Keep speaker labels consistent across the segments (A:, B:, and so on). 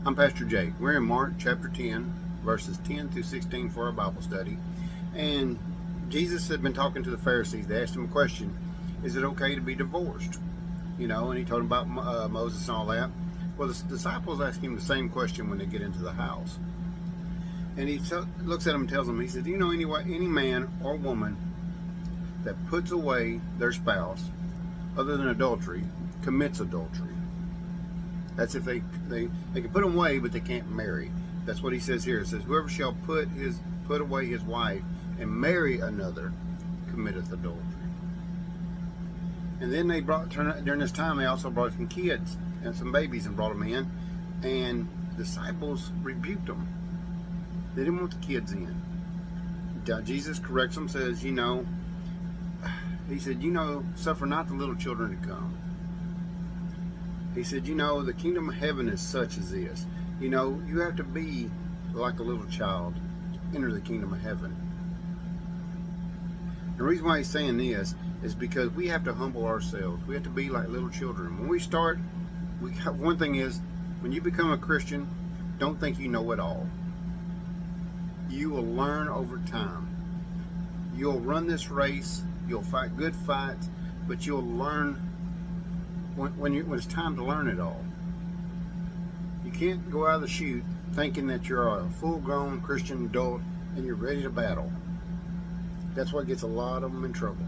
A: I'm Pastor Jake. We're in Mark chapter 10, verses 10 through 16 for our Bible study. And Jesus had been talking to the Pharisees. They asked him a question, is it okay to be divorced? And he told them about Moses and all that. Well, the disciples ask him the same question when they get into the house. And he looks at them and tells them, he said, any man or woman that puts away their spouse, other than adultery, commits adultery. That's if they can put them away, but they can't marry. That's what he says here. It says, whoever shall put away his wife and marry another committeth adultery. And then during this time, they also brought some kids and some babies and brought them in. And the disciples rebuked them. They didn't want the kids in. Jesus corrects them, says, he said, suffer not the little children to come. He said, the kingdom of heaven is such as this. You have to be like a little child to enter the kingdom of heaven. The reason why he's saying this is because we have to humble ourselves. We have to be like little children. When we start, one thing is, when you become a Christian, don't think you know it all. You will learn over time. You'll run this race. You'll fight good fights, but you'll learn when it's time to learn it all. You can't go out of the chute thinking that you're a full-grown Christian adult and you're ready to battle. That's what gets a lot of them in trouble.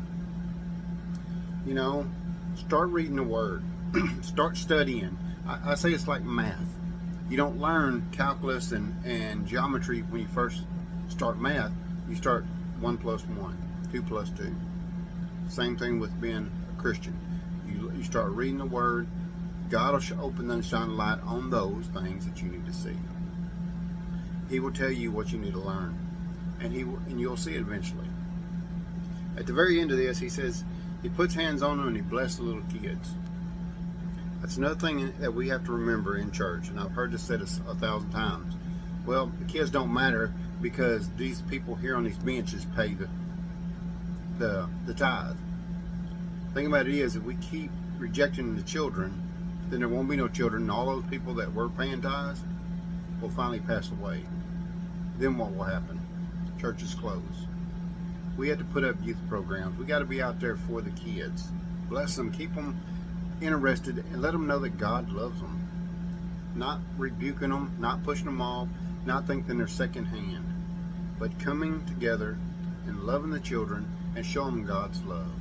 A: Start reading the Word. Start studying. I say it's like math. You don't learn calculus and geometry when you first start math. You start 1 + 1, 2 + 2. Same thing with being a Christian. You start reading the Word. God will open and shine a light on those things that you need to see. He will tell you what you need to learn, and you'll see it eventually. At the very end of this, he says he puts hands on them and he blesses the little kids. That's another thing that we have to remember in church, and I've heard this said 1,000 times. Well, the kids don't matter because these people here on these benches pay the tithe. The thing about it is, if we keep rejecting the children, then there won't be no children, and all those people that were paying tithes will finally pass away. Then what will happen? Church is closed. We have to put up youth programs. We got to be out there for the kids. Bless them, keep them interested, and let them know that God loves them. Not rebuking them, not pushing them off, not thinking they're second hand, but coming together and loving the children and showing them God's love.